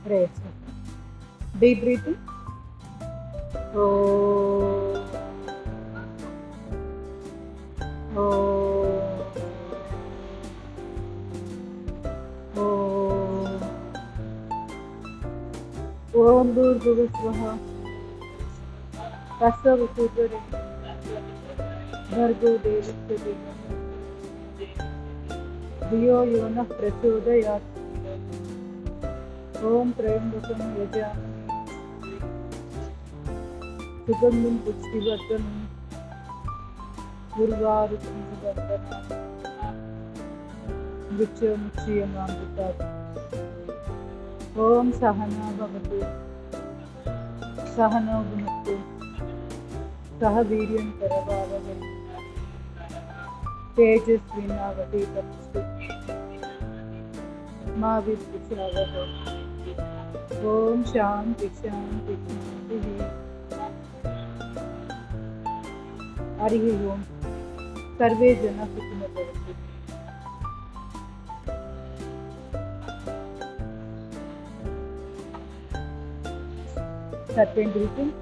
Rest. Deep breathing. Oh, oh, oh. Om Bhurvuvasvaha Tasaviturdvarenyam Bhargo Devasya Dhimani Dhiyo Yonah Prachodayat. Om Triambakam Yajamani Sugandham Pushtivardhanam Urvarukam Sugandhanam Vrukshamukshiyamamritat. Om Sahana Bhavatu Sahana Bhunaktu Saha Viryam Karavavavai Tejasvinavadhitamastu Ma Vidvishavavai. Om Shanti Shanti Shanti. Harihi Om. Sarve Jana Sukhino Bhavantu. Serpent breathing.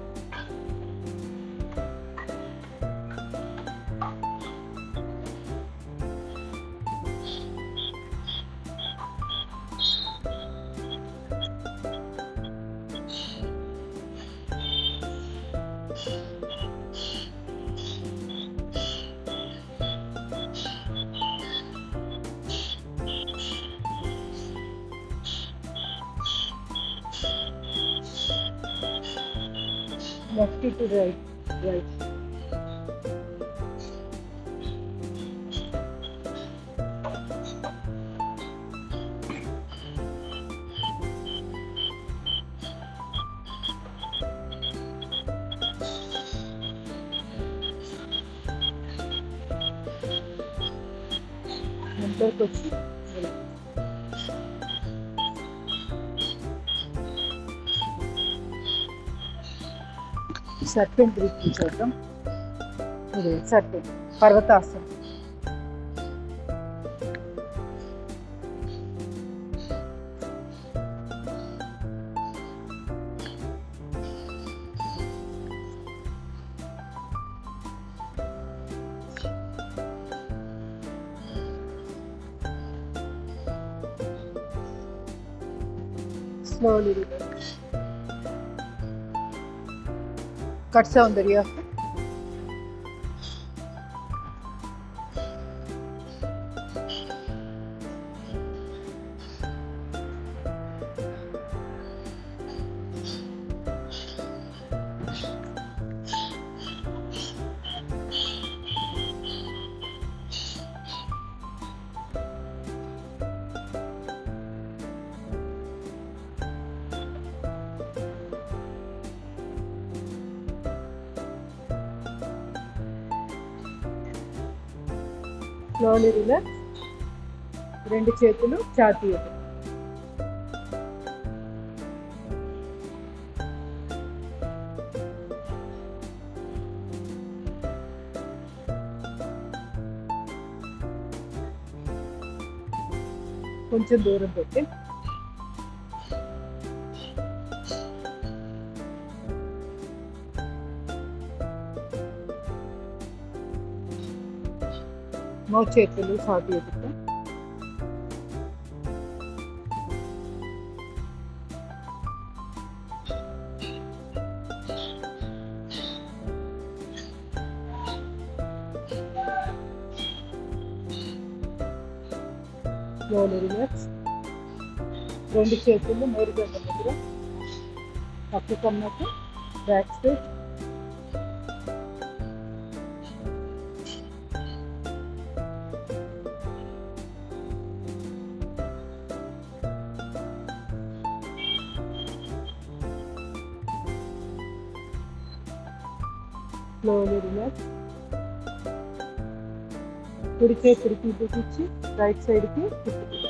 Left to right. Right. Mental question. Serpent breathing చేద్దాం. ఇది serpent. పర్వతాసనం. Slowly relax. Cut Soundarya. Slowly relax. రెండు చేతులు ఛాతీ ఎదురు. కొంచెం దూరం పెట్టి మోచేతులు ఛాతీ ఎదురు. Slowly relax. రెండు చేతులు మేరుగడ్డ దగ్గర పక్క కన్నట్టు బ్యాక్ స్ట్రెచ్. Slowly relax. కుడి చేతుడికి చూపించి రైట్ సైడ్కి తిప్పుతుంది.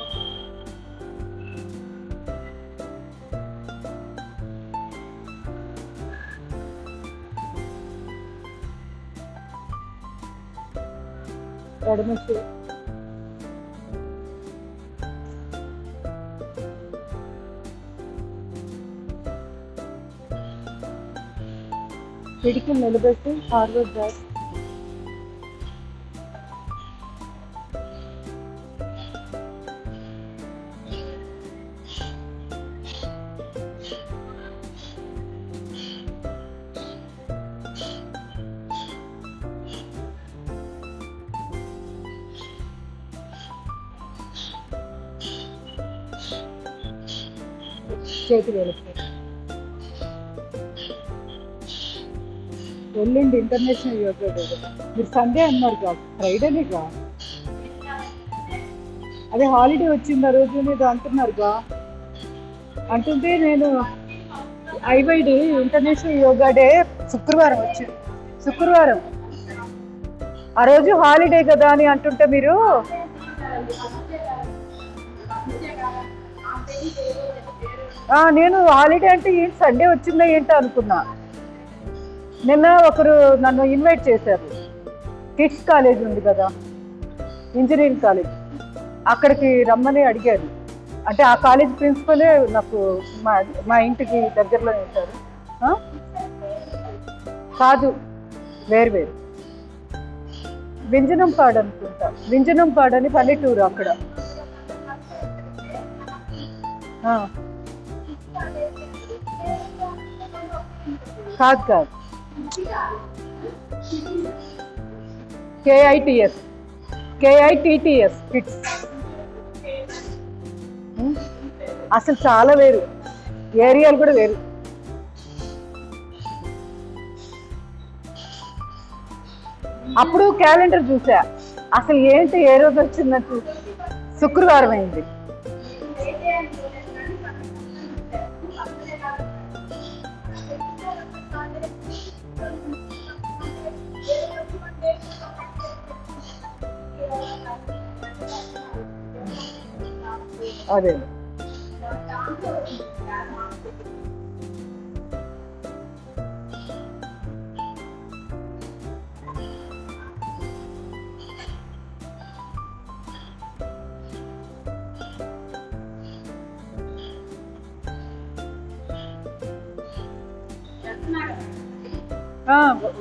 ఎడమ పిడికిలు నిలబెట్టి ఫార్వర్డ్ బ్యాక్. చేతులు వెళ్ళిపోయి వెళ్ళిండి ఇంటర్నేషనల్ యోగా డే కదా. మీరు సండే అన్నారు కాదు, ఫ్రైడేనేగా. అదే హాలిడే వచ్చింది ఆ రోజు మీద అంటున్నారుగా. అంటుంటే నేను ఐవైడి ఇంటర్నేషనల్ యోగా డే శుక్రవారం వచ్చింది. శుక్రవారం ఆ రోజు హాలిడే కదా అని అంటుంటే మీరు నేను హాలిడే అంటే ఏంటి సండే వచ్చిందా ఏంటో అనుకున్నా. నిన్న ఒకరు నన్ను ఇన్వైట్ చేశారు. కిడ్స్ కాలేజ్ ఉంది కదా, ఇంజనీరింగ్ కాలేజ్, అక్కడికి రమ్మని అడిగారు. అంటే ఆ కాలేజ్ ప్రిన్సిపలే నాకు మా ఇంటికి దగ్గరలో ఉంటారు. కాదు, వేరు వింజనంపాడు అనుకుంటా. వింజనంపాడు అని పల్లెటూరు అక్కడ. కాదు కేఐటిటిఎస్ కిడ్స్. అసలు చాలా వేరు, ఏరియాలు కూడా వేరు. అప్పుడు క్యాలెండర్ చూసా, అసలు ఏంటి ఏ రోజు వచ్చిందంటూ శుక్రవారం అయింది. అదే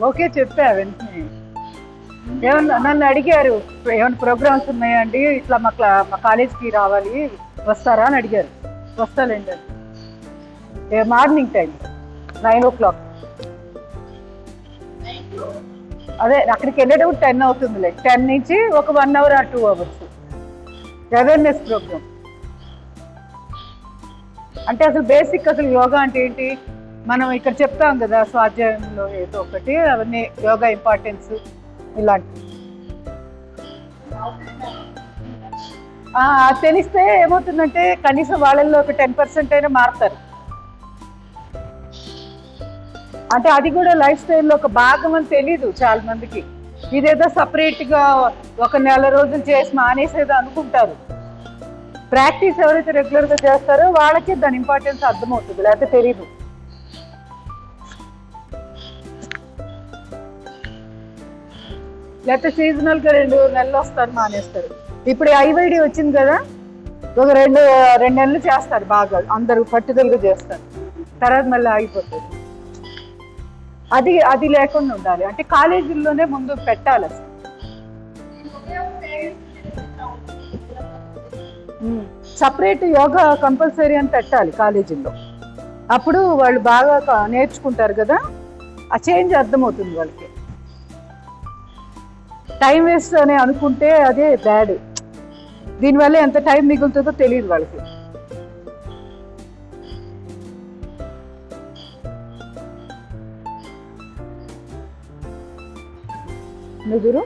ఓకే చెప్పా వెంటనే. ఏమన్నా నన్ను అడిగారు, ఏమైనా ప్రోగ్రామ్స్ ఉన్నాయండి, ఇట్లా మా కాలేజ్కి రావాలి, వస్తారా అని అడిగారు. వస్తానండి అది మార్నింగ్ టైం 9 o'clock. అదే అక్కడికి వెళ్ళేటప్పుడు 10 అవుతుందిలే. 10 నుంచి ఒక 1 hour or 2 hours awareness program. అంటే అసలు బేసిక్ అసలు యోగా అంటే ఏంటి మనం ఇక్కడ చెప్తాం కదా, స్వాధ్యాయంలో ఏదో ఒకటి, అవన్నీ యోగా ఇంపార్టెన్స్ ఇలాంటివి తెలిస్తే ఏమవుతుందంటే కనీసం వాళ్ళల్లో ఒక 10% అయినా మారుతారు. అంటే అది కూడా లైఫ్ స్టైల్లో ఒక భాగం అని తెలీదు చాలా మందికి. ఇదేదో సపరేట్గా ఒక నెల రోజులు చేసి మానేసేదో అనుకుంటారు. ప్రాక్టీస్ ఎవరైతే రెగ్యులర్గా చేస్తారో వాళ్ళకి దాని ఇంపార్టెన్స్ అర్థమవుతుంది, లేకపోతే తెలీదు. లేకపోతే సీజనల్గా 2 నెలలు వస్తారు, మానేస్తారు. ఇప్పుడు ఐవైడి వచ్చింది కదా, ఒక 2 నెలలు చేస్తారు బాగా, అందరూ పట్టుదలగా చేస్తారు, తర్వాత మళ్ళీ ఆగిపోతుంది. అది లేకుండా ఉండాలి. అంటే కాలేజీల్లోనే ముందు పెట్టాలి అసలు. సపరేట్ యోగా కంపల్సరీ అని పెట్టాలి కాలేజీల్లో. అప్పుడు వాళ్ళు బాగా నేర్చుకుంటారు కదా, ఆ చేంజ్ అర్థమవుతుంది వాళ్ళకి. టైం వేస్ట్ అని అనుకుంటే అదే బ్యాడ్. దీనివల్ల ఎంత టైం మిగులుతుందో తెలియదు వాళ్ళకి. నుదురు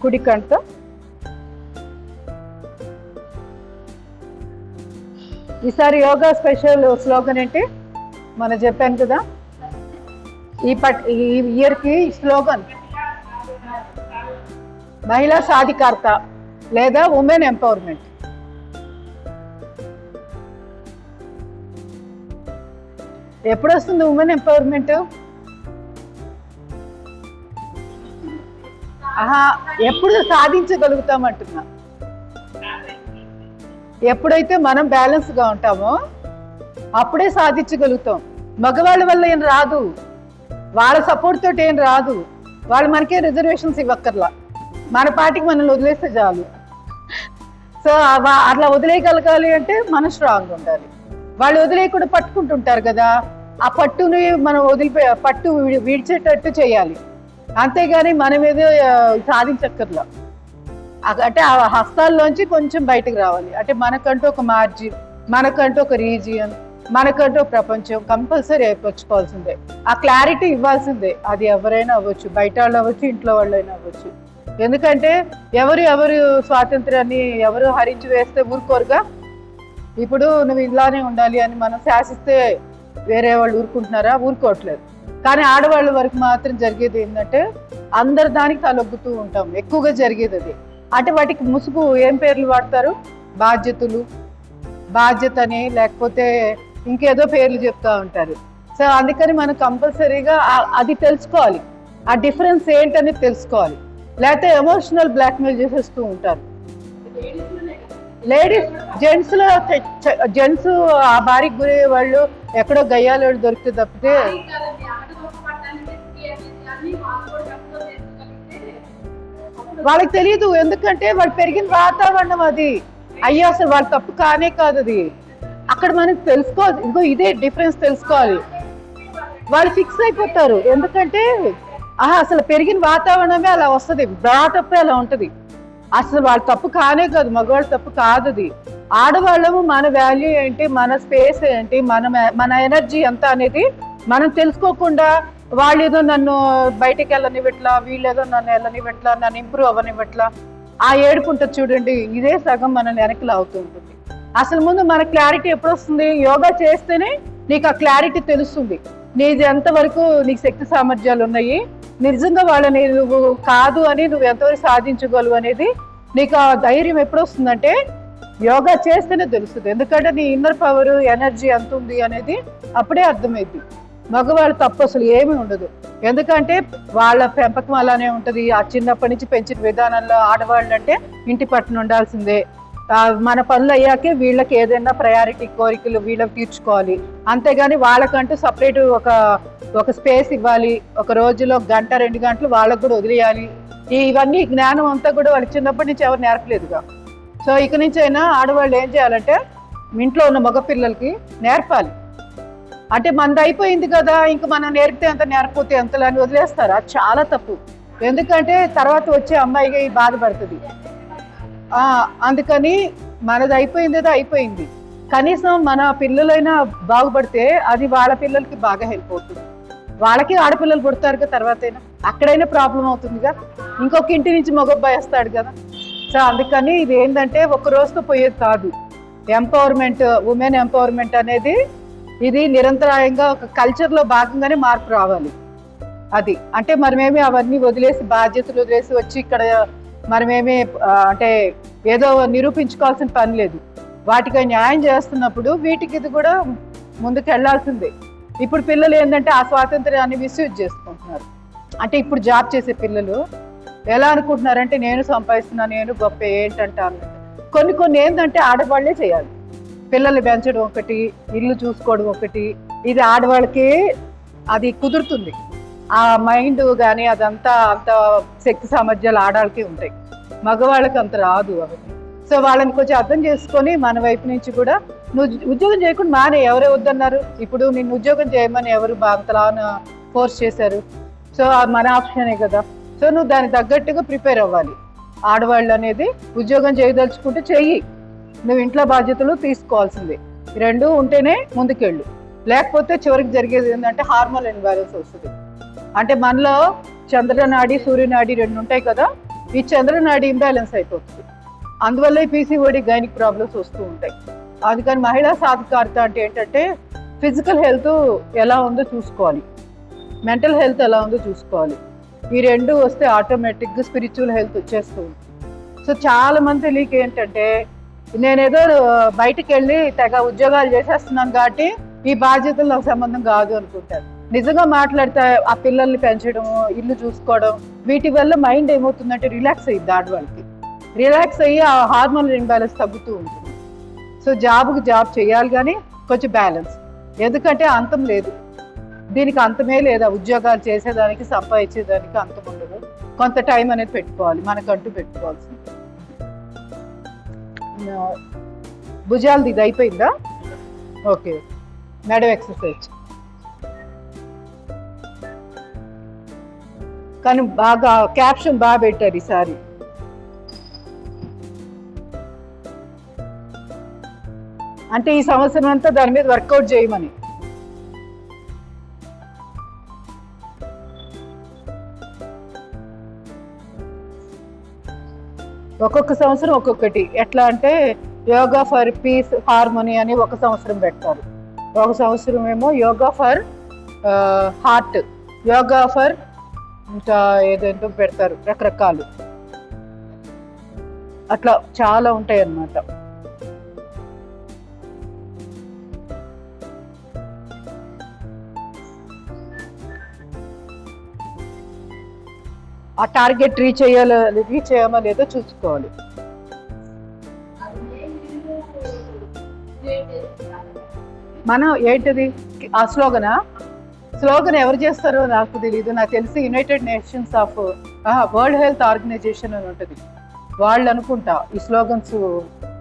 కుడి కంట ఈసారి యోగా స్పెషల్ స్లోగన్ ఏంటి మనం చెప్పాను కదా, ఈ ఇయర్కి స్లోగన్ మహిళా సాధికారత లేదా ఉమెన్ ఎంపవర్మెంట్. ఎప్పుడు వస్తుంది ఉమెన్ ఎంపవర్మెంట్? ఎప్పుడు సాధించగలుగుతామంటున్నా, ఎప్పుడైతే మనం బ్యాలెన్స్గా ఉంటామో అప్పుడే సాధించగలుగుతాం. మగవాళ్ళ వల్ల ఏం రాదు, వాళ్ళ సపోర్ట్ తోటి ఏం రాదు. వాళ్ళు మనకే రిజర్వేషన్స్ ఇవ్వక్కర్లా, మన పార్టీకి మనల్ని వదిలేస్తే చాలు. సో అట్లా వదిలేయగలగాలి అంటే మనం స్ట్రాంగ్ ఉండాలి. వాళ్ళు వదిలేయకుండా పట్టుకుంటుంటారు కదా, ఆ పట్టుని మనం పట్టు విడిచేటట్టు చేయాలి, అంతేగాని మనం ఏదో సాధించక్కర్లా. అంటే ఆ హస్తాల్లోంచి కొంచెం బయటకు రావాలి. అంటే మనకంటూ ఒక మార్జిన్, మనకంటూ ఒక రీజియన్, మనకంటూ ప్రపంచం కంపల్సరీ ఏర్పరచుకోవాల్సిందే. ఆ క్లారిటీ ఇవ్వాల్సిందే. అది ఎవరైనా అవ్వచ్చు, బయట వాళ్ళు అవ్వచ్చు, ఇంట్లో వాళ్ళైనా అవ్వచ్చు. ఎందుకంటే ఎవరు స్వాతంత్రాన్ని ఎవరు హరించి వేస్తే ఊరుకోరుగా. ఇప్పుడు నువ్వు ఇలానే ఉండాలి అని మనం శాసిస్తే వేరే వాళ్ళు ఊరుకుంటున్నారా? ఊరుకోవట్లేదు. కానీ ఆడవాళ్ళ వరకు మాత్రం జరిగేది ఏంటంటే అందరు దానికి తలొగ్గుతూ ఉంటాం, ఎక్కువగా జరిగేది అది. అంటే వాటికి ముసుగు ఏం పేర్లు వాడతారు? బాధ్యత అని, లేకపోతే ఇంకేదో పేర్లు చెప్తా ఉంటారు. సో అందుకని మనం కంపల్సరీగా అది తెలుసుకోవాలి, ఆ డిఫరెన్స్ ఏంటని తెలుసుకోవాలి. లేకపోతే ఎమోషనల్ బ్లాక్మెయిల్ చేసేస్తూ ఉంటారు. లేడీస్ జెంట్స్ ఆ బారికి గురే వాళ్ళు ఎక్కడో గయ్యాలు దొరికితే తప్పితే వాళ్ళకి తెలియదు. ఎందుకంటే వాళ్ళు పెరిగిన వాతావరణం అది. అయ్యో అసలు వాళ్ళ తప్పు కానే కాదు అది. అక్కడ మనకి తెలుసుకోవాలి, ఇంకో ఇదే డిఫరెన్స్ తెలుసుకోవాలి. వాళ్ళు ఫిక్స్ అయిపోతారు. ఎందుకంటే అసలు పెరిగిన వాతావరణమే అలా వస్తుంది, బ్రాటప్పే అలా ఉంటది. అసలు వాళ్ళ తప్పు కానే కాదు, మగవాళ్ళ తప్పు కాదు అది. ఆడవాళ్ళము మన వాల్యూ ఏంటి, మన స్పేస్ ఏంటి, మన ఎనర్జీ ఎంత అనేది మనం తెలుసుకోకుండా వాళ్ళు ఏదో నన్ను బయటకు వెళ్ళనివ్వట్లా, వీళ్ళేదో నన్ను వెళ్ళనివ్వట్లా, నన్ను ఇంప్రూవ్ అవ్వనివ్వట్లా, ఆ ఏడుపు ఉంటుంది చూడండి, ఇదే సగం మనల్ని వెనక్కి లాగుతూ ఉంటుంది. అసలు ముందు మన క్లారిటీ ఎప్పుడు వస్తుంది? యోగా చేస్తేనే నీకు ఆ క్లారిటీ తెలుస్తుంది. నీది ఎంతవరకు నీకు శక్తి సామర్థ్యాలు ఉన్నాయి, నిజంగా వాళ్ళని నువ్వు కాదు అని నువ్వు ఎంతవరకు సాధించగలవు అనేది నీకు ఆ ధైర్యం ఎప్పుడు వస్తుందంటే యోగా చేస్తేనే తెలుస్తుంది. ఎందుకంటే నీ ఇన్నర్ పవర్, ఎనర్జీ ఎంత ఉంది అనేది అప్పుడే అర్థమైంది. మగవాళ్ళ తప్పు అసలు ఏమీ ఉండదు. ఎందుకంటే వాళ్ళ పెంపకం అలానే ఉంటుంది. ఆ చిన్నప్పటి నుంచి పెంచిన విధానంలో ఆడవాళ్ళు అంటే ఇంటి పట్టున ఉండాల్సిందే, మన పనులు అయ్యాకే వీళ్ళకి ఏదైనా ప్రయారిటీ కోరికలు వీళ్ళకి తీర్చుకోవాలి, అంతేగాని వాళ్ళకంటూ సపరేట్ ఒక స్పేస్ ఇవ్వాలి, ఒక రోజులో 1-2 గంటలు వాళ్ళకు కూడా వదిలేయాలి. ఇవన్నీ జ్ఞానం అంతా కూడా వాళ్ళకి చిన్నప్పటి నుంచి ఎవరు నేర్పలేదుగా. సో ఇక నుంచి అయినా ఆడవాళ్ళు ఏం చేయాలంటే ఇంట్లో ఉన్న మగపిల్లలకి నేర్పాలి. అంటే మనది అయిపోయింది కదా, ఇంక మనం నేర్పితే ఎంత, నేర్పితే ఎంతలో అని వదిలేస్తారు. అది చాలా తప్పు. ఎందుకంటే తర్వాత వచ్చే అమ్మాయిగా బాధపడుతుంది. అందుకని మనది అయిపోయింది ఏదో అయిపోయింది, కనీసం మన పిల్లలైనా బాగుపడితే అది వాళ్ళ పిల్లలకి బాగా హెల్ప్ అవుతుంది. వాళ్ళకి ఆడపిల్లలు పుడతారు కదా, తర్వాతైనా అక్కడైనా ప్రాబ్లం అవుతుందిగా, ఇంకొక ఇంటి నుంచి మగబ్బాయి వస్తాడు కదా. సో అందుకని ఇది ఏంటంటే ఒక రోజుతో పోయేది కాదు. ఎంపవర్మెంట్, ఉమెన్ ఎంపవర్మెంట్ అనేది ఇది నిరంతరాయంగా ఒక కల్చర్లో భాగంగానే మార్పు రావాలి. అది అంటే మనమేమి అవన్నీ వదిలేసి, బాధ్యతలు వదిలేసి వచ్చి ఇక్కడ మనమేమి అంటే ఏదో నిరూపించుకోవాల్సిన పని లేదు. వాటికి న్యాయం చేస్తున్నప్పుడు వీటికి ఇది కూడా ముందుకు వెళ్లాల్సిందే. ఇప్పుడు పిల్లలు ఏంటంటే ఆ స్వాతంత్ర్యాన్ని మిస్యూజ్ చేసుకుంటున్నారు. అంటే ఇప్పుడు జాబ్ చేసే పిల్లలు ఎలా అనుకుంటున్నారంటే నేను సంపాదిస్తున్నా, నేను గొప్ప ఏంటంటారు. కొన్ని ఏంటంటే ఆడవాళ్లే చేయాలి. పిల్లల్ని పెంచడం ఒకటి, ఇల్లు చూసుకోవడం ఒకటి, ఇది ఆడవాళ్ళకి అది కుదురుతుంది. ఆ మైండ్ కానీ అదంతా అంత శక్తి సామర్థ్యాలు ఆడవాళ్ళకి ఉంటాయి, మగవాళ్ళకి అంత రాదు అవన్నీ. సో వాళ్ళని కొంచెం అర్థం చేసుకొని మన వైపు నుంచి కూడా నువ్వు ఉద్యోగం చేయకుండా మానే, ఎవరే వద్దన్నారు? ఇప్పుడు నిన్ను ఉద్యోగం చేయమని ఎవరు అంతలా ఫోర్స్ చేశారు? సో మన ఆప్షనే కదా. సో నువ్వు దానికి తగ్గట్టుగా ప్రిపేర్ అవ్వాలి. ఆడవాళ్ళు అనేది ఉద్యోగం చేయదలుచుకుంటే చెయ్యి, నువ్వు ఇంట్లో బాధ్యతలు తీసుకోవాల్సిందే. 2 ఉంటేనే ముందుకెళ్ళు. లేకపోతే చివరికి జరిగేది ఏంటంటే హార్మోన్ ఇన్బ్యాలెన్స్ వస్తుంది. అంటే మనలో చంద్రనాడి, సూర్యనాడి 2 ఉంటాయి కదా, ఈ చంద్రనాడి ఇంబ్యాలెన్స్ అయిపోతుంది. అందువల్ల ఈ పీసీఓడి, గైనిక్ ప్రాబ్లమ్స్ వస్తూ ఉంటాయి. అందుకని మహిళా సాధికారత అంటే ఏంటంటే ఫిజికల్ హెల్త్ ఎలా ఉందో చూసుకోవాలి, మెంటల్ హెల్త్ ఎలా ఉందో చూసుకోవాలి. ఈ 2 వస్తే ఆటోమేటిక్గా స్పిరిచువల్ హెల్త్ వచ్చేస్తూ ఉంటుంది. సో చాలా మంది తెలియక ఏంటంటే నేనేదో బయటికి వెళ్ళి తెగ ఉద్యోగాలు చేసేస్తున్నాను కాబట్టి ఈ బాధ్యతలు నాకు సంబంధం కాదు అనుకుంటారు. నిజంగా మాట్లాడితే ఆ పిల్లల్ని పెంచడం, ఇల్లు చూసుకోవడం, వీటి వల్ల మైండ్ ఏమవుతుందంటే రిలాక్స్ అయ్యింది. ఆడవాళ్ళకి రిలాక్స్ అయ్యి ఆ హార్మోన్ ఇంబ్యాలెన్స్ తగ్గుతూ ఉంటుంది. సో జాబ్ చేయాలి, కానీ కొంచెం బ్యాలెన్స్. ఎందుకంటే అంతం లేదు, దీనికి అంతమే లేదా, ఉద్యోగాలు చేసేదానికి సంపాదించేదానికి అంతం ఉండదు. కొంత టైం అనేది పెట్టుకోవాలి, మనకంటూ పెట్టుకోవాల్సింది. భుజాలది ఇది అయిపోయిందా? ఓకే, మెడ ఎక్సర్సైజ్. కానీ బాగా క్యాప్షన్ బాగా పెట్టారు ఈసారి. అంటే ఈ సంవత్సరం అంతా దాని మీద వర్కౌట్ చేయమని. ఒక్కొక్క సంవత్సరం ఒక్కొక్కటి. ఎట్లా అంటే యోగా ఫర్ పీస్ హార్మోనీ అని ఒక సంవత్సరం పెడతారు, ఒక సంవత్సరం ఏమో yoga for heart, yoga for ఇంకా ఏదేంటో పెడతారు, రకరకాలు. అట్లా చాలా ఉంటాయి అన్నమాట. ఆ టార్గెట్ రీచ్ చేయమో లేదో చూసుకోవాలి. మనం ఏంటిది ఆ స్లోగన్ ఎవరు చేస్తారో నాకు తెలియదు. నాకు తెలిసి United Nations of World Health Organization అని ఉంటుంది, వాళ్ళు అనుకుంటా ఈ స్లోగన్స్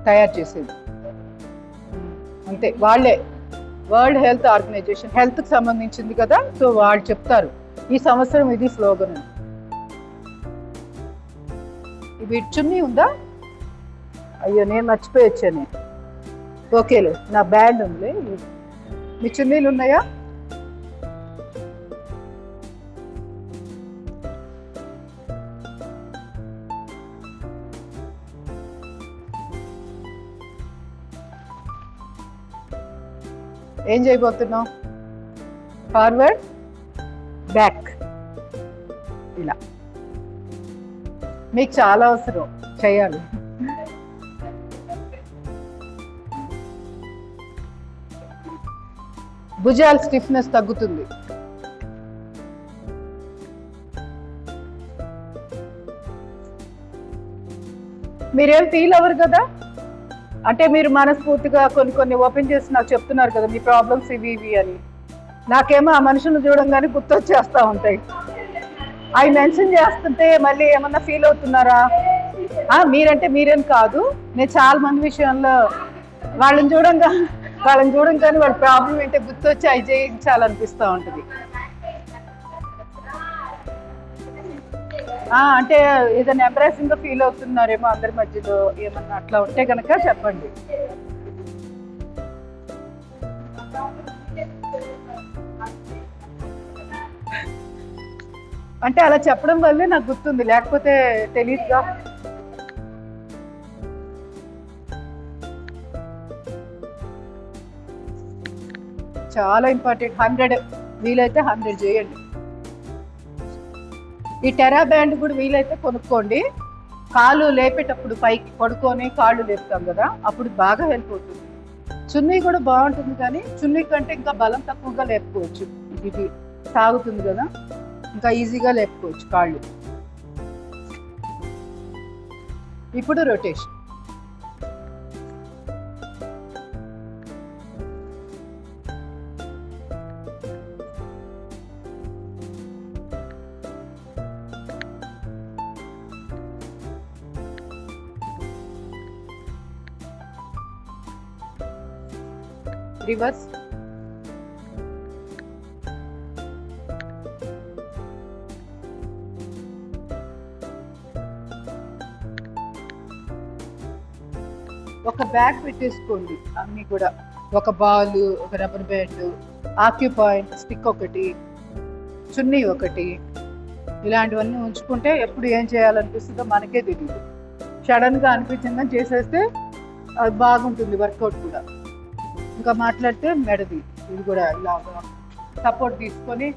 తయారు చేసేది. అంతే, వాళ్ళే వరల్డ్ హెల్త్ ఆర్గనైజేషన్, హెల్త్కి సంబంధించింది కదా, సో వాళ్ళు చెప్తారు ఈ సంవత్సరం ఇది స్లోగన్. వీటి చున్నీ ఉందా? అయ్యో నేను మర్చిపోయొచ్చాను. ఓకేలే, నా బ్యాండ్ ఉంది. మీ చున్నీలు ఉన్నాయా? ఏం చేయబోతున్నావు? ఫార్వర్డ్, బ్యాక్, ఇలా. మీకు చాలా అవసరం చేయాలి. భుజాల స్టిఫ్నెస్ తగ్గుతుంది. మీరేం ఫీల్ అవ్వరు కదా, అంటే మీరు మనస్ఫూర్తిగా కొన్ని ఓపెన్ చేసి నాకు చెప్తున్నారు కదా మీ ప్రాబ్లమ్స్ ఇవి అని. నాకేమో ఆ మనుషులను చూడంగానే గుర్తొచ్చేస్తూ ఉంటాయి. అవి మెన్షన్ చేస్తుంటే మళ్ళీ ఏమన్నా ఫీల్ అవుతున్నారా? మీరంటే మీరేం కాదు, నేను చాలా మంది విషయంలో వాళ్ళని చూడంగానే వాళ్ళ ప్రాబ్లం ఏంటో గుర్తొచ్చి అవి చేయించాలనిపిస్తూ ఉంటుంది. అంటే ఏదైనా ఎంబ్రాసింగ్ గా ఫీల్ అవుతున్నారేమో అందరి మధ్యలో, ఏమన్నా అట్లా ఉంటే కనుక చెప్పండి. అంటే అలా చెప్పడం వల్లే నాకు గుర్తుంది, లేకపోతే తెలియదుగా. చాలా ఇంపార్టెంట్. 100 వీలైతే 100 చేయండి. ఈ టెరా బ్యాండ్ కూడా వీలైతే కొనుక్కోండి. కాళ్ళు లేపేటప్పుడు పైకి పడుకొని కాళ్ళు లేపుతాం కదా, అప్పుడు బాగా హెల్ప్ అవుతుంది. చున్నీ కూడా బాగుంటుంది, కానీ చున్నీ కంటే ఇంకా బలం తక్కువగా లేపుకోవచ్చు. ఇది సాగుతుంది కదా, ఇంకా ఈజీగా లేపుకోవచ్చు కాళ్ళు. ఇప్పుడు రొటేషన్. రివర్స్. ఒక బ్యాగ్ పెట్టేసుకోండి అన్నీ కూడా. ఒక బాల్, ఒక రబ్బర్ బ్యాండ్, ఆక్యుపాయింట్ స్టిక్ ఒకటి, చున్నీ ఒకటి, ఇలాంటివన్నీ ఉంచుకుంటే ఎప్పుడు ఏం చేయాలనిపిస్తుందో మనకే తెలియదు. సడన్గా అనిపించిందని చేసేస్తే అది బాగుంటుంది వర్కౌట్ కూడా. ఇంకా మాట్లాడితే మెడది ఇది కూడా ఇలాగా సపోర్ట్ తీసుకొని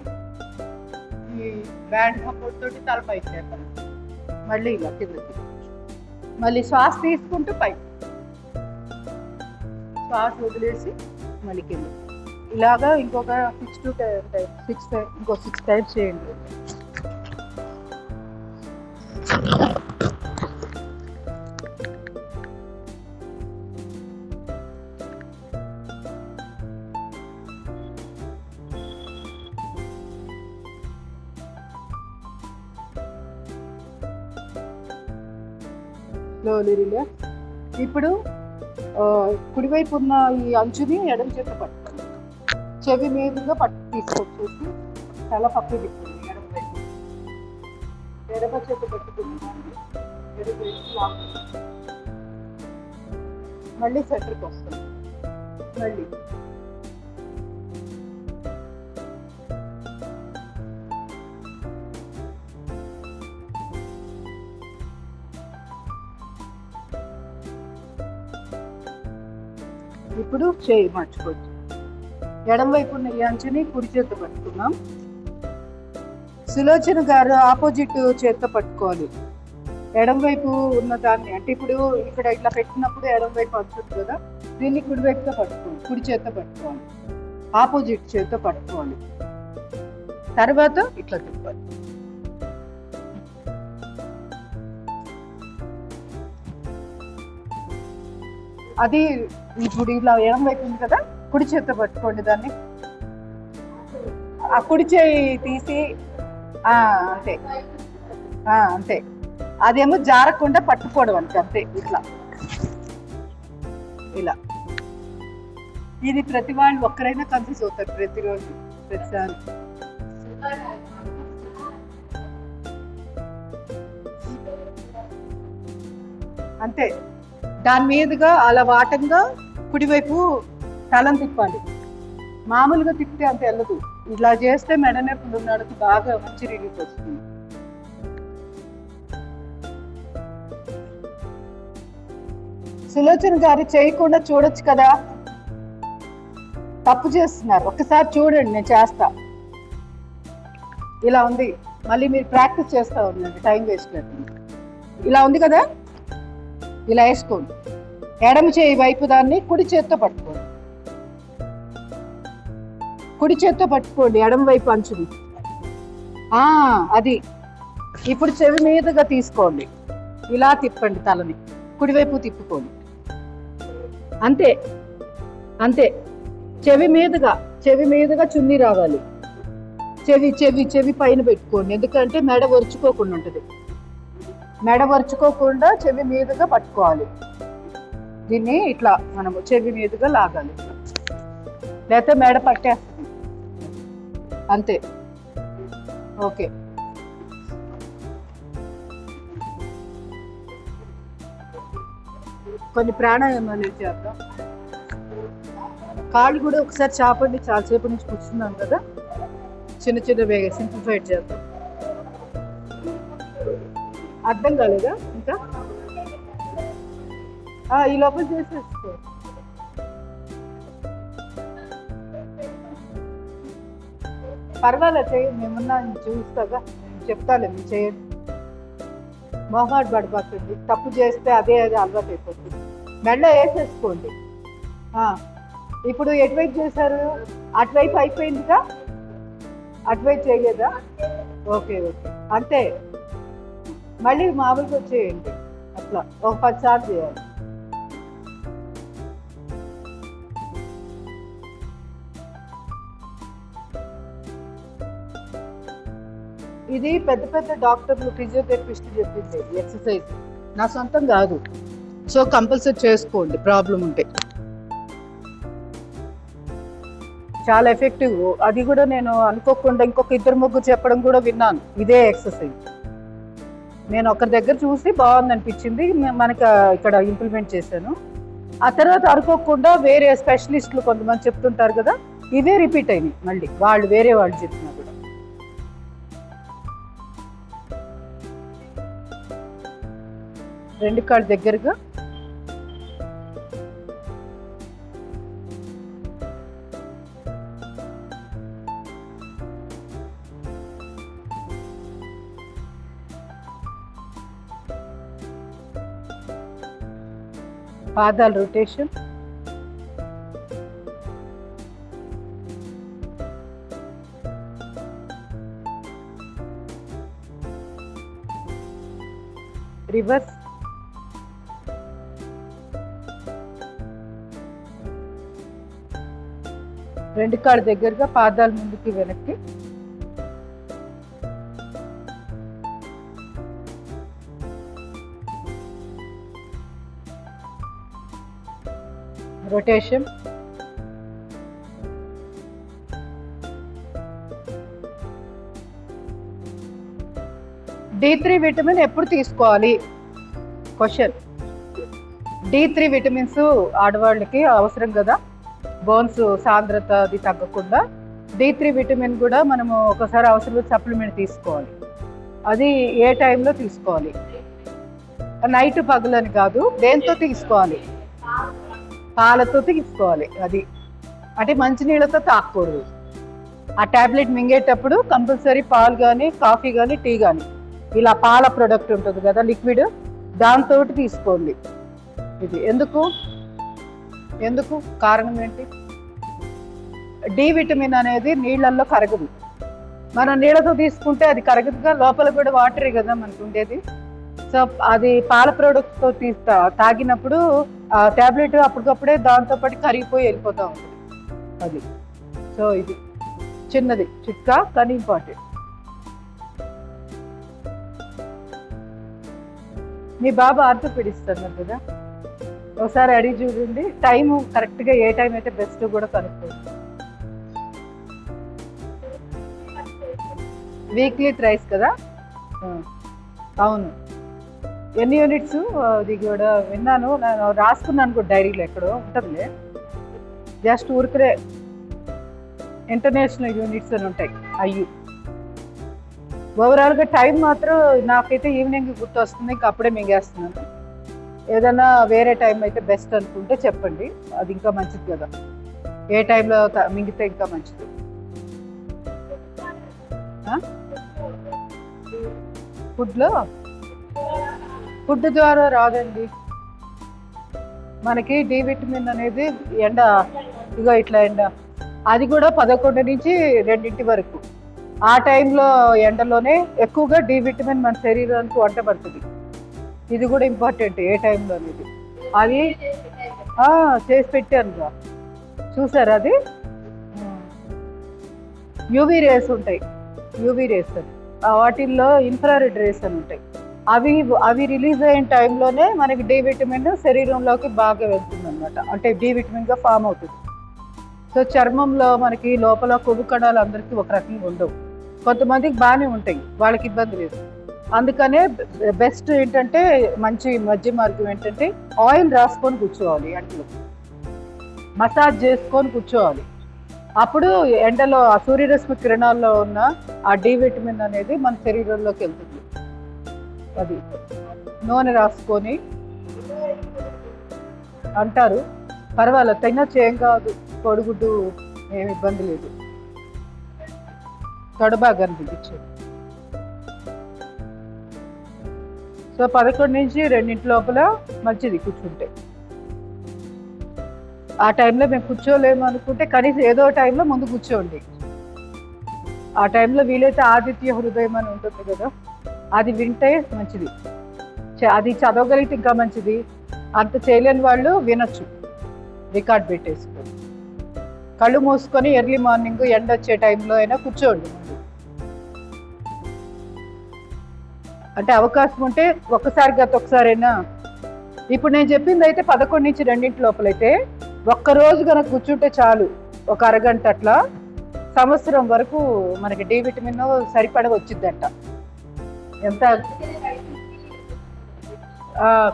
ఈ బ్యాండ్ సపోర్ట్ తోటి తల పైకి లేపాలి, మళ్ళీ ఇలా కిందకి, మళ్ళీ శ్వాస తీసుకుంటూ పైకి, శ్వాస వదిలేసి మళ్ళీ కింద. ఇలాగా ఇంకొక 6 టైమ్స్ చేయండి. Slowly relax. ఇప్పుడు కుడివైపు ఉన్న ఈ అంచుని ఎడమ చేత పట్టుకోండి. చెవి మీదుగా తీసుకొచ్చేసి తల పక్కకు తిప్పండి. ఎడమ వైపు ఎడమ చేత పట్టుకుంటున్నాను. ఎడమ వైపు లాగుతుంది. మళ్ళీ సెంటర్కి వస్తుంది. మళ్ళీ ఇప్పుడు చేయి మార్చుకోవచ్చు. ఎడం వైపు ఉన్న ఈ అంచుని కుడి చేత్తో పట్టుకున్నాం. సులోచన గారు ఆపోజిట్ చేత్తో పట్టుకోవాలి. ఎడం వైపు ఉన్న దాన్ని, అంటే ఇప్పుడు ఇక్కడ ఇట్లా పెట్టినప్పుడు ఎడం వైపు అంచుంది కదా, దీన్ని కుడి వైపుతో పట్టుకోవాలి. కుడి చేత్తో పట్టుకోవాలి. ఆపోజిట్ చేత్తో పట్టుకోవాలి. తర్వాత ఇట్లా తిప్పాలి. అది ఇప్పుడు ఇలా ఎడం వైపు ఉంది కదా, కుడి చేత్తో పట్టుకోండి దాన్ని. ఆ కుడి చేయి తీసి అంతే అంతే. అదేమో జారకుండా పట్టుకోవడం అంతే. ఇట్లా ఇలా. ఇది ప్రతి వాళ్ళు ఒక్కరైనా కన్ఫ్యూజ్ అవుతారు ప్రతిరోజు, ప్రతిసారి. అంతే. దాని మీదుగా అలా వాటంగా కుడివైపు తలం తిప్పాలి. మామూలుగా తిప్పితే అంత వెళ్ళదు. ఇలా చేస్తే మెడ నొప్పులు ఉన్నవాడికి బాగా మంచి రిలీఫ్ వస్తుంది. సులోచన గారు చేయకుండా చూడొచ్చు కదా, తప్పు చేస్తున్నారు. ఒక్కసారి చూడండి, నేను చేస్తా. ఇలా ఉంది. మళ్ళీ మీరు ప్రాక్టీస్ చేస్తా ఉండండి, టైం వేస్ట్ లేకుండా. ఇలా ఉంది కదా, ఇలా వేసుకోండి. ఎడమ చేయి వైపు దాన్ని కుడి చేత్తో పట్టుకోండి. కుడి చేత్తో పట్టుకోండి ఎడమ వైపు అంచుని. అది. ఇప్పుడు చెవి మీదుగా తీసుకోండి. ఇలా తిప్పండి తలని. కుడివైపు తిప్పుకోండి. అంతే అంతే. చెవి మీదుగా చున్నీ రావాలి. చెవి పైన పెట్టుకోండి, ఎందుకంటే మెడ వరుచుకోకుండా ఉంటుంది. మెడ వరుచుకోకుండా చెవి మీదుగా పట్టుకోవాలి. దీన్ని ఇట్లా మనము చెవి మీదుగా లాగాలి, లేకపోతే మెడ పట్టేస్తుంది. అంతే. ఓకే. కొన్ని ప్రాణాయామాలు చేద్దాం. కాళ్ళు కూడా ఒకసారి చాపండి. చాలాసేపు నుంచి కూర్చున్నాం కదా, చిన్న వేగా సింప్లిఫైడ్ చేద్దాం. అర్థం కాలేదా ఇంకా? ఈ లోపల చేసేసుకో. పర్వాలేదు, చేయండి. మేమున్నా చూస్తాగా, నేను చెప్తాలే, మీరు చేయండి. మొహమాట పడిపోతుంది. తప్పు చేస్తే అదే అలవాటు అయిపోతుంది. మెడలో వేసేసుకోండి. ఇప్పుడు ఎటువైపు చేశారు? అటువైపు అయిపోయిందిగా, అటువైపు చేయలేదా? ఓకే. అంతే. మళ్ళీ మామూలుగా వచ్చేయండి. అట్లా ఒక 10 సార్లు చేయాలి. ఇది పెద్ద డాక్టర్లు, ఫిజియోథెరపిస్టులు చెప్పింది ఎక్సర్సైజ్, నా సొంతం కాదు. సో కంపల్సరీ చేసుకోండి, ప్రాబ్లం ఉంటే. చాలా ఎఫెక్టివ్. అది కూడా నేను అనుకోకుండా ఇంకొక 2-3 చెప్పడం కూడా విన్నాను, ఇదే ఎక్సర్సైజ్. నేను ఒకరి దగ్గర చూసి బాగుంది అనిపించింది, మనకి ఇక్కడ ఇంప్లిమెంట్ చేశాను. ఆ తర్వాత అనుకోకుండా వేరే స్పెషలిస్టులు కొంతమంది చెప్తుంటారు కదా, ఇవే రిపీట్ అయినాయి మళ్ళీ. వేరే వాళ్ళు చెప్పినా కూడా. రెండు కాళ్ళు దగ్గరగా. పాదాలు రొటేషన్. రివర్స్. రెండు కాళ్ళు దగ్గరగా, పాదాలు ముందుకి వెనక్కి. రొటేషన్. D3 విటమిన్ ఎప్పుడు తీసుకోవాలి? క్వశ్చన్. D3 విటమిన్స్ ఆడవాళ్ళకి అవసరం కదా, బోన్స్ సాంద్రత అది తగ్గకుండా. D3 విటమిన్ కూడా మనము ఒకసారి అవసరం సప్లిమెంట్ తీసుకోవాలి. అది ఏ టైంలో తీసుకోవాలి? నైట్ పగలని కాదు, దేంతో తీసుకోవాలి? పాలతో తీసుకోవాలి. అది అంటే మంచినీళ్ళతో తాగకూడదు. ఆ ట్యాబ్లెట్ మింగేటప్పుడు కంపల్సరీ పాలు కానీ, కాఫీ కానీ, టీ కానీ, ఇలా పాల ప్రొడక్ట్ ఉంటుంది కదా లిక్విడ్, దాంతో తీసుకోండి. ఇది ఎందుకు కారణం ఏంటి? డి విటమిన్ అనేది నీళ్ళల్లో కరగదు. మనం నీళ్ళతో తీసుకుంటే అది కరగదుగా, లోపల కూడా వాటరే కదా మనకు ఉండేది. సో అది పాల ప్రోడక్ట్తో తాగినప్పుడు ఆ ట్యాబ్లెట్ అప్పటికప్పుడే దాంతో పాటు కరిగిపోయి వెళ్ళిపోతూ ఉంటుంది. అది సో ఇది చిన్నది చిట్కా కానీ ఇంపార్టెంట్. మీ బాబు ఆర్థోపెడిస్ట్ అన్నారు కదా, ఒకసారి అడిగి చూడండి. టైము కరెక్ట్గా ఏ టైం అయితే బెస్ట్ కూడా కనుక్కోండి. వీక్లీ థ్రైస్ కదా? అవును. ఎన్ని యూనిట్స్? అది కూడా విన్నాను, నేను రాసుకున్నాను కూడా డైరీలో, ఎక్కడో ఉంటుందిలే. జస్ట్ ఊరికరే ఇంటర్నేషనల్ యూనిట్స్ అని ఉంటాయి అయ్యి. ఓవరాల్గా టైం మాత్రం నాకైతే ఈవినింగ్ గుర్తు వస్తుంది, ఇంకా అప్పుడే మింగేస్తున్నాను. ఏదైనా వేరే టైం అయితే బెస్ట్ అనుకుంటే చెప్పండి, అది ఇంకా మంచిది కదా. ఏ టైంలో మింగితే ఇంకా మంచిది. ఫుడ్ ద్వారా రాదండి మనకి. డి విటమిన్ అనేది ఎండ, ఇగో ఇట్లా ఎండ, అది కూడా 11 నుంచి 2 వరకు. ఆ టైంలో ఎండలోనే ఎక్కువగా డి విటమిన్ మన శరీరానికి వంట పడుతుంది. ఇది కూడా ఇంపార్టెంట్, ఏ టైంలో అనేది. అది చేసి పెట్టాను, చూసారు? అది యూవీ రేస్ ఉంటాయి, యూవీ రేస్ అని, వాటిల్లో ఇన్ఫ్రారెడ్ రేస్ అని ఉంటాయి. అవి రిలీజ్ అయిన టైంలోనే మనకి డి విటమిన్ శరీరంలోకి బాగా వెళ్తుంది అనమాట, అంటే డి విటమిన్గా ఫామ్ అవుతుంది. సో చర్మంలో మనకి లోపల కొవ్వు కణాలు అందరికీ ఒక రకంగా ఉండవు, కొంతమందికి బాగానే ఉంటాయి, వాళ్ళకి ఇబ్బంది లేదు. అందుకనే బెస్ట్ ఏంటంటే, మంచి మధ్య మార్గం ఏంటంటే ఆయిల్ రాసుకొని కూర్చోవాలి, అంట్లో మసాజ్ చేసుకొని కూర్చోవాలి. అప్పుడు ఎండలో ఆ సూర్యరశ్మి కిరణాల్లో ఉన్న ఆ డి విటమిన్ అనేది మన శరీరంలోకి వెళ్తుంది. అది నూనె రాసుకొని అంటారు, పర్వాలేదు, తినొచ్చు, ఏం కాదు, కొడుగుడ్డు ఏమి ఇబ్బంది లేదు, తొడబాగా అనిపించేది. సో 11 నుంచి 2 లోపల మంచిది కూర్చుంటే. ఆ టైంలో మేము కూర్చోలేము అనుకుంటే కనీసం ఏదో టైంలో ముందు కూర్చోండి. ఆ టైంలో వీలైతే ఆదిత్య హృదయం అని ఉంటుంది కదా, అది వింటే మంచిది. అది చదవగలిగితే ఇంకా మంచిది. అంత చేయలేని వాళ్ళు వినొచ్చు, రికార్డ్ పెట్టేసుకొని. కళ్ళు మూసుకొని ఎర్లీ మార్నింగ్ ఎండ వచ్చే టైంలో అయినా కూర్చోండి. అంటే అవకాశం ఉంటే ఒకసారైనా. ఇప్పుడు నేను చెప్పింది అయితే 11 నుంచి 2 లోపలైతే ఒక్కరోజు కనుక కూర్చుంటే చాలు, ఒక అరగంట అట్లా, సంవత్సరం వరకు మనకి డి విటమిన్ సరిపడ వచ్చిందంట. ఎంత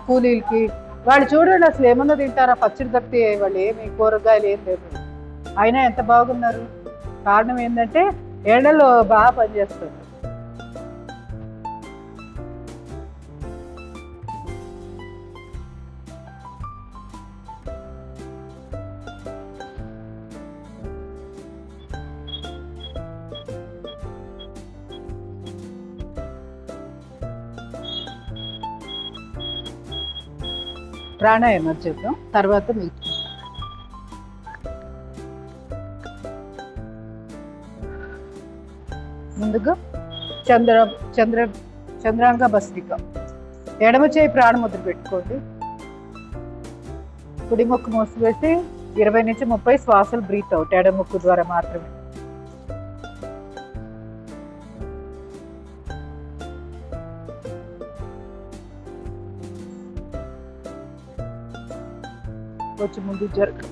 కూలీలకి వాళ్ళు చూడండి, అసలు ఏమన్నా తింటారా? పచ్చడి తప్పితే వాళ్ళు ఏమి కూరగాయలు ఏం లేదు, అయినా ఎంత బాగున్నారు. కారణం ఏంటంటే ఎండలో బాగా పనిచేస్తారు. ప్రాణాయామం చేద్దాం తర్వాత మీకు. ముందుగా చంద్రాంగ భస్త్రిక. ఎడమ చేయి ప్రాణముద్ర పెట్టుకోండి. కుడి ముక్కు మూసివేసి 20 నుంచి 30 శ్వాసలు బ్రీత్ అవుట్, ఎడమ ముక్కు ద్వారా మాత్రమే. వచ్చి ముందు జరుగు.